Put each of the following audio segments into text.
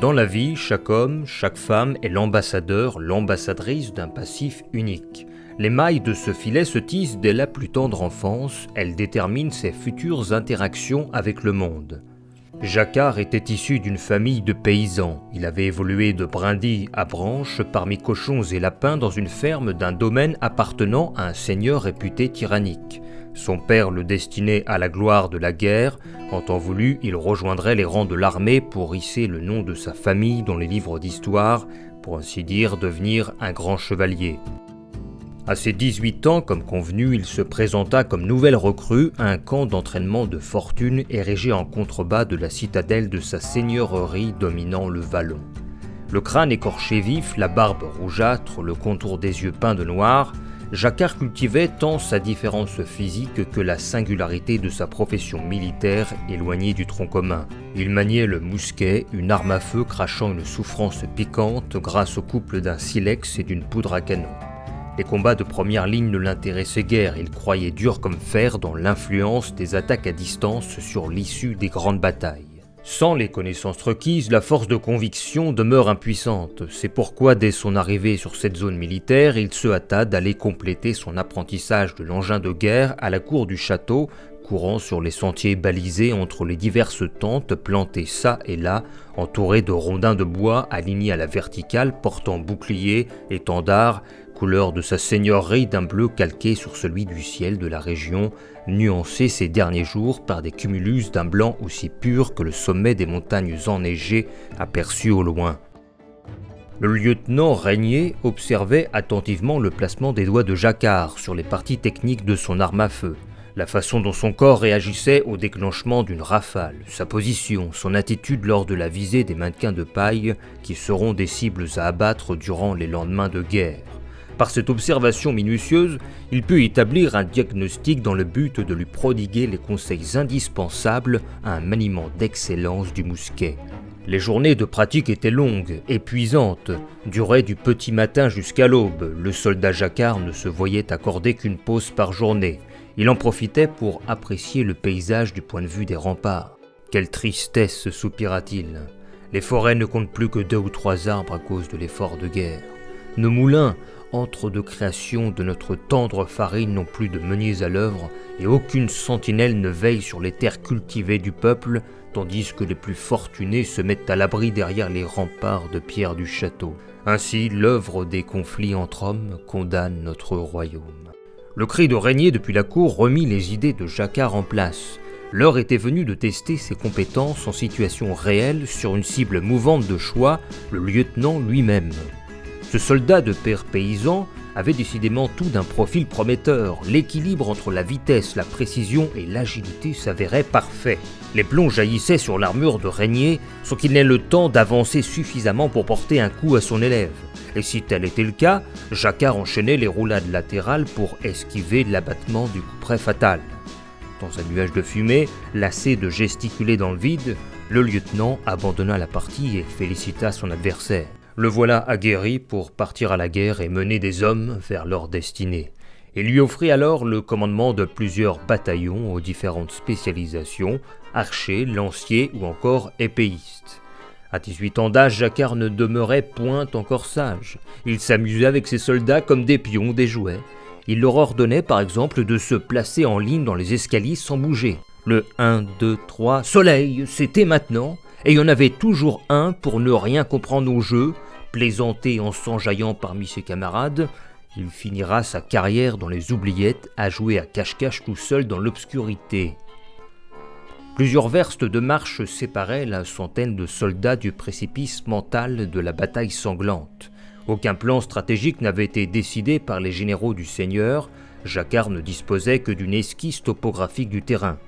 Dans la vie, chaque homme, chaque femme est l'ambassadeur, l'ambassadrice d'un passif unique. Les mailles de ce filet se tissent dès la plus tendre enfance, elles déterminent ses futures interactions avec le monde. Jacquard était issu d'une famille de paysans. Il avait évolué de brindille à branche parmi cochons et lapins dans une ferme d'un domaine appartenant à un seigneur réputé tyrannique. Son père le destinait à la gloire de la guerre. En temps voulu, il rejoindrait les rangs de l'armée pour hisser le nom de sa famille dans les livres d'histoire, pour ainsi dire devenir un grand chevalier. À ses 18 ans, comme convenu, il se présenta comme nouvelle recrue à un camp d'entraînement de fortune érigé en contrebas de la citadelle de sa seigneurie dominant le vallon. Le crâne écorché vif, la barbe rougeâtre, le contour des yeux peints de noir, Jacquard cultivait tant sa différence physique que la singularité de sa profession militaire éloignée du tronc commun. Il maniait le mousquet, une arme à feu crachant une souffrance piquante grâce au couple d'un silex et d'une poudre à canon. Les combats de première ligne ne l'intéressaient guère, il croyait dur comme fer dans l'influence des attaques à distance sur l'issue des grandes batailles. Sans les connaissances requises, la force de conviction demeure impuissante. C'est pourquoi, dès son arrivée sur cette zone militaire, il se hâta d'aller compléter son apprentissage de l'engin de guerre à la cour du château, courant sur les sentiers balisés entre les diverses tentes plantées çà et là, entourées de rondins de bois alignés à la verticale, portant boucliers, étendards, couleur de sa seigneurie d'un bleu calqué sur celui du ciel de la région, nuancé ces derniers jours par des cumulus d'un blanc aussi pur que le sommet des montagnes enneigées aperçues au loin. Le lieutenant Régnier observait attentivement le placement des doigts de Jacquard sur les parties techniques de son arme à feu, la façon dont son corps réagissait au déclenchement d'une rafale, sa position, son attitude lors de la visée des mannequins de paille qui seront des cibles à abattre durant les lendemains de guerre. Par cette observation minutieuse, il put établir un diagnostic dans le but de lui prodiguer les conseils indispensables à un maniement d'excellence du mousquet. Les journées de pratique étaient longues, épuisantes, duraient du petit matin jusqu'à l'aube. Le soldat Jacquard ne se voyait accorder qu'une pause par journée. Il en profitait pour apprécier le paysage du point de vue des remparts. Quelle tristesse, soupira-t-il. Les forêts ne comptent plus que 2 ou 3 arbres à cause de l'effort de guerre. Nos moulins, antres de création de notre tendre farine, n'ont plus de meuniers à l'œuvre et aucune sentinelle ne veille sur les terres cultivées du peuple, tandis que les plus fortunés se mettent à l'abri derrière les remparts de pierre du château. Ainsi, l'œuvre des conflits entre hommes condamne notre royaume. Le cri de Régnier depuis la cour remit les idées de Jacquard en place. L'heure était venue de tester ses compétences en situation réelle sur une cible mouvante de choix, le lieutenant lui-même. Ce soldat de père paysan avait décidément tout d'un profil prometteur. L'équilibre entre la vitesse, la précision et l'agilité s'avérait parfait. Les plombs jaillissaient sur l'armure de Régnier sans qu'il n'ait le temps d'avancer suffisamment pour porter un coup à son élève. Et si tel était le cas, Jacquard enchaînait les roulades latérales pour esquiver l'abattement du couperet fatal. Dans un nuage de fumée, lassé de gesticuler dans le vide, le lieutenant abandonna la partie et félicita son adversaire. Le voilà aguerri pour partir à la guerre et mener des hommes vers leur destinée. Il lui offrit alors le commandement de plusieurs bataillons aux différentes spécialisations, archers, lanciers ou encore épéistes. À 18 ans d'âge, Jacquard ne demeurait point encore sage. Il s'amusait avec ses soldats comme des pions, des jouets. Il leur ordonnait par exemple de se placer en ligne dans les escaliers sans bouger. Le 1, 2, 3, soleil, c'était maintenant. Et il y en avait toujours un pour ne rien comprendre au jeu, plaisanter en s'enjaillant parmi ses camarades. Il finira sa carrière dans les oubliettes à jouer à cache-cache tout seul dans l'obscurité. Plusieurs verstes de marche séparaient la centaine de soldats du précipice mental de la bataille sanglante. Aucun plan stratégique n'avait été décidé par les généraux du Seigneur. Jacquard ne disposait que d'une esquisse topographique du terrain.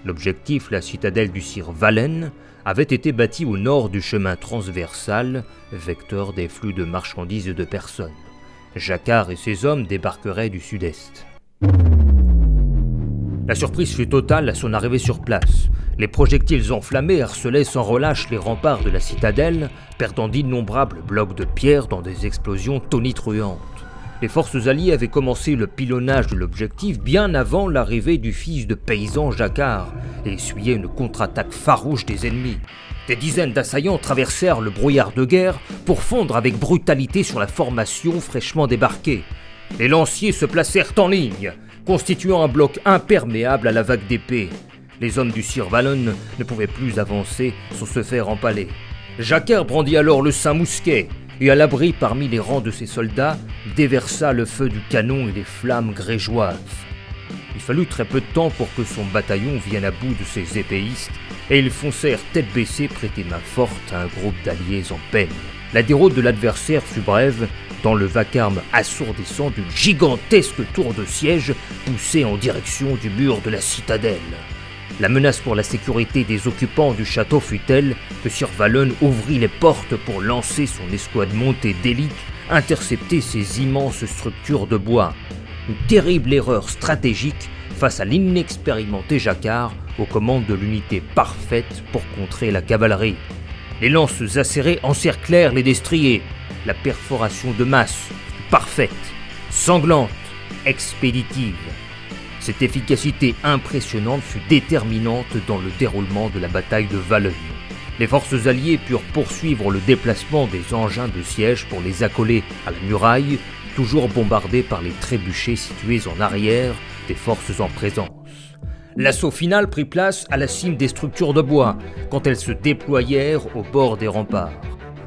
L'objectif, la citadelle du sire Valène, avait été bâtie au nord du chemin transversal, vecteur des flux de marchandises et de personnes. Jacquard et ses hommes débarqueraient du sud-est. La surprise fut totale à son arrivée sur place. Les projectiles enflammés harcelaient sans relâche les remparts de la citadelle, perdant d'innombrables blocs de pierre dans des explosions tonitruantes. Les forces alliées avaient commencé le pilonnage de l'objectif bien avant l'arrivée du fils de paysan Jacquard et essuyaient une contre-attaque farouche des ennemis. Des dizaines d'assaillants traversèrent le brouillard de guerre pour fondre avec brutalité sur la formation fraîchement débarquée. Les lanciers se placèrent en ligne, constituant un bloc imperméable à la vague d'épée. Les hommes du Sir Valon ne pouvaient plus avancer sans se faire empaler. Jacquard brandit alors le saint mousquet et, à l'abri parmi les rangs de ses soldats, déversa le feu du canon et les flammes grégeoises. Il fallut très peu de temps pour que son bataillon vienne à bout de ses épéistes, et ils foncèrent tête baissée prêter main forte à un groupe d'alliés en peine. La déroute de l'adversaire fut brève, dans le vacarme assourdissant d'une gigantesque tour de siège poussée en direction du mur de la citadelle. La menace pour la sécurité des occupants du château fut telle que Sir Valon ouvrit les portes pour lancer son escouade montée d'élite, intercepter ces immenses structures de bois. Une terrible erreur stratégique face à l'inexpérimenté Jacquard, aux commandes de l'unité parfaite pour contrer la cavalerie. Les lances acérées encerclèrent les destriers. La perforation de masse fut parfaite, sanglante, expéditive. Cette efficacité impressionnante fut déterminante dans le déroulement de la bataille de Valognes. Les forces alliées purent poursuivre le déplacement des engins de siège pour les accoler à la muraille, toujours bombardée par les trébuchets situés en arrière des forces en présence. L'assaut final prit place à la cime des structures de bois, quand elles se déployèrent au bord des remparts.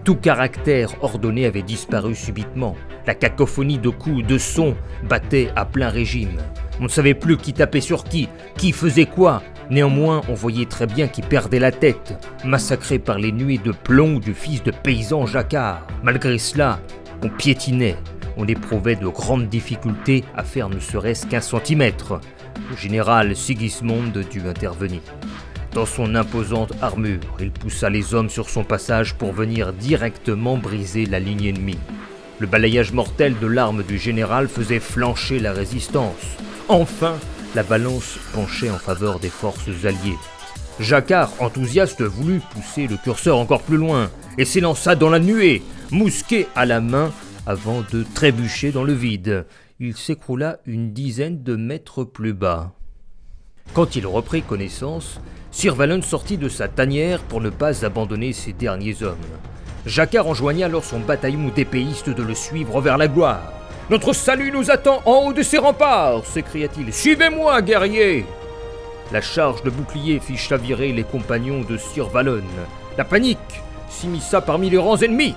Tout caractère ordonné avait disparu subitement. La cacophonie de coups et de sons battait à plein régime. On ne savait plus qui tapait sur qui faisait quoi. Néanmoins, on voyait très bien qui perdait la tête, massacré par les nuées de plomb du fils de paysan Jacquard. Malgré cela, on piétinait. On éprouvait de grandes difficultés à faire ne serait-ce qu'1 centimètre. Le général Sigismond dut intervenir. Dans son imposante armure, il poussa les hommes sur son passage pour venir directement briser la ligne ennemie. Le balayage mortel de l'arme du général faisait flancher la résistance. Enfin, la balance penchait en faveur des forces alliées. Jacquard, enthousiaste, voulut pousser le curseur encore plus loin et s'élança dans la nuée, mousquet à la main, avant de trébucher dans le vide. Il s'écroula une dizaine de mètres plus bas. Quand il reprit connaissance, Sir Valon sortit de sa tanière pour ne pas abandonner ses derniers hommes. Jacquard enjoignit alors son bataillon d'épéistes de le suivre vers la gloire. « Notre salut nous attend en haut de ces remparts !» s'écria-t-il. « Suivez-moi, guerriers !» La charge de bouclier fit chavirer les compagnons de Sir Valon. La panique s'immisça parmi les rangs ennemis.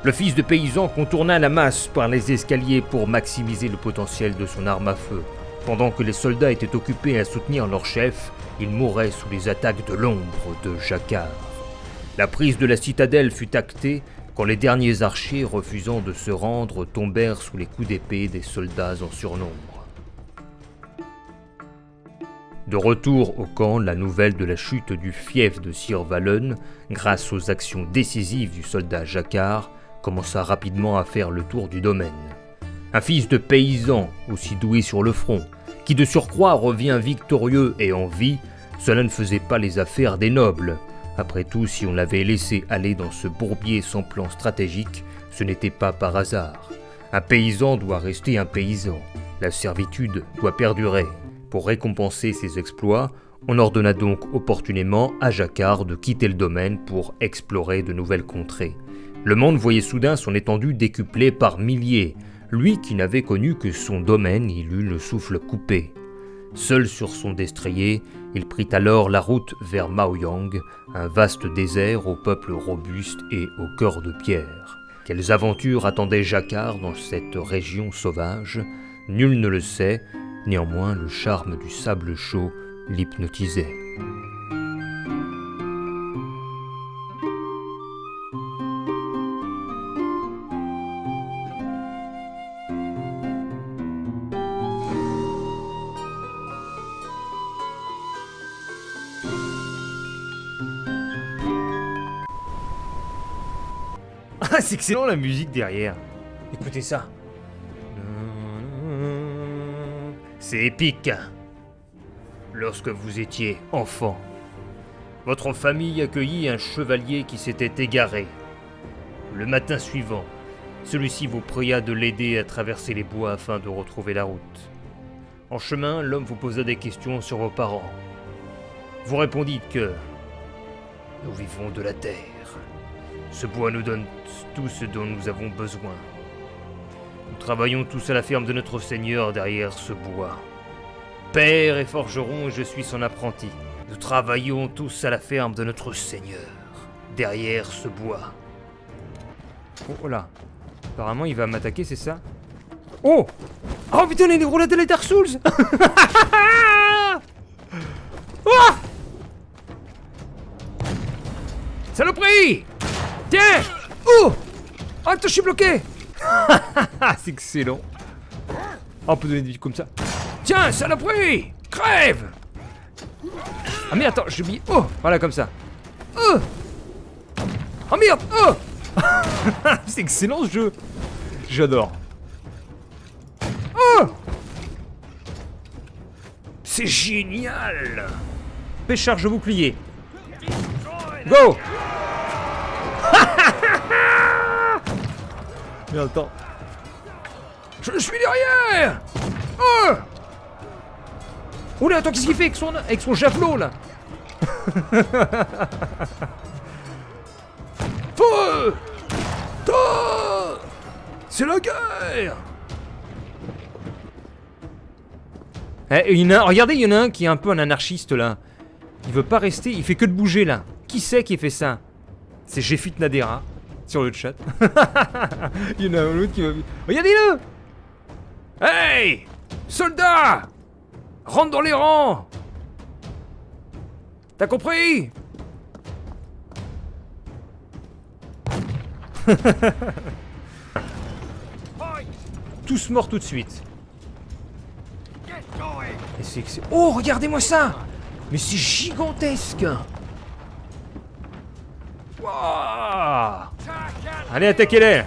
Le fils de paysan contourna la masse par les escaliers pour maximiser le potentiel de son arme à feu. Pendant que les soldats étaient occupés à soutenir leur chef, ils mouraient sous les attaques de l'ombre de Jacquard. La prise de la citadelle fut actée quand les derniers archers, refusant de se rendre, tombèrent sous les coups d'épée des soldats en surnombre. De retour au camp, la nouvelle de la chute du fief de Sir Valon, grâce aux actions décisives du soldat Jacquard, commença rapidement à faire le tour du domaine. Un fils de paysan, aussi doué sur le front, qui de surcroît revient victorieux et en vie, cela ne faisait pas les affaires des nobles. Après tout, si on l'avait laissé aller dans ce bourbier sans plan stratégique, ce n'était pas par hasard. Un paysan doit rester un paysan. La servitude doit perdurer. Pour récompenser ses exploits, on ordonna donc opportunément à Jacquard de quitter le domaine pour explorer de nouvelles contrées. Le monde voyait soudain son étendue décuplée par milliers. Lui qui n'avait connu que son domaine, il eut le souffle coupé. Seul sur son destrier, il prit alors la route vers Maoyang, un vaste désert au peuple robuste et au cœur de pierre. Quelles aventures attendaient Jacquard dans cette région sauvage? Nul ne le sait, néanmoins le charme du sable chaud l'hypnotisait. Ah, c'est excellent la musique derrière. Écoutez ça. C'est épique. Lorsque vous étiez enfant, votre famille accueillit un chevalier qui s'était égaré. Le matin suivant, celui-ci vous pria de l'aider à traverser les bois afin de retrouver la route. En chemin, l'homme vous posa des questions sur vos parents. Vous répondîtes que Nous vivons de la terre. Ce bois nous donne tout ce dont nous avons besoin. Nous travaillons tous à la ferme de notre Seigneur derrière ce bois. Père est forgeron et je suis son apprenti. Nous travaillons tous à la ferme de notre Seigneur, derrière ce bois. Oh là. Apparemment il va m'attaquer, c'est ça? Oh! Oh putain, les roulades de les Dark Souls. Oh! Saloperie! Tiens! Oh! Oh attends, je suis bloqué! C'est excellent. Oh, on peut donner des vies comme ça. Tiens, saloperie! Crève! Ah merde, attends, j'ai oublié. Oh! Voilà, comme ça. Oh! Oh merde! Oh! C'est excellent ce jeu! J'adore. Oh! C'est génial! Charge bouclier. Go! Mais attends. Je suis derrière! Oh! Oula, attends, qu'est-ce qu'il fait avec son javelot là? Feu! C'est la guerre! Regardez, il y en a un qui est un peu un anarchiste là. Il veut pas rester, il fait que de bouger là. Qui c'est qui fait ça? C'est Jeffit Nadera sur le chat. Il y en a un autre qui va... Regardez-le! Hey! Soldats! Rentre dans les rangs! T'as compris? Tous morts tout de suite. Et c'est... Oh, regardez-moi ça! Mais c'est gigantesque! Wow! Allez, attaquez-les!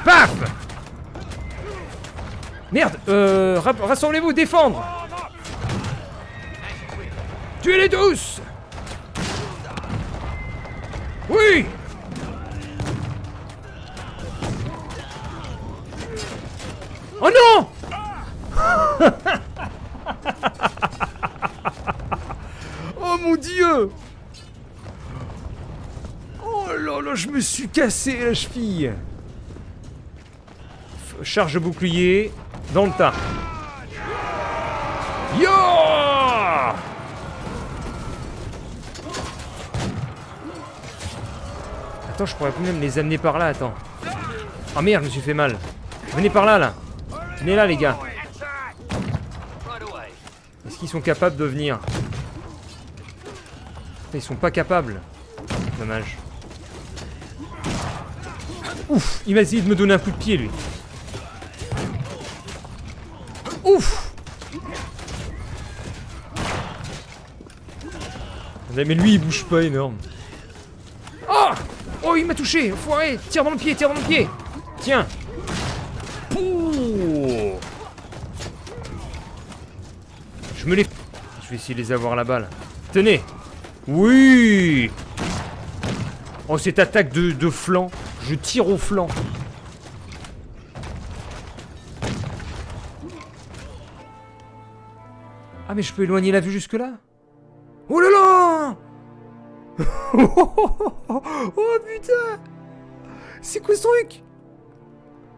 Paf! Merde! Rassemblez-vous, défendre! Tuez-les tous! Oui! Oh non! Oh mon Dieu! Oh là là, je me suis cassé la cheville! Charge bouclier dans le tas. Yo! Attends, je pourrais même les amener par là, attends. Oh merde, je me suis fait mal. Venez par là, là. Venez là, les gars. Est-ce qu'ils sont capables de venir? Ils sont pas capables. Dommage. Ouf, il va essayer de me donner un coup de pied, lui. Ouf! Mais lui, il bouge pas énorme. Oh! Oh, il m'a touché! Foiré! Tire dans le pied, tire dans le pied! Tiens! Pouh! Je me les... Je vais essayer de les avoir là-bas, là. Tenez! Oui! Oh, cette attaque de flanc. Je tire au flanc. Ah, mais je peux éloigner la vue jusque-là? Oh là là! Oh putain! C'est quoi ce truc?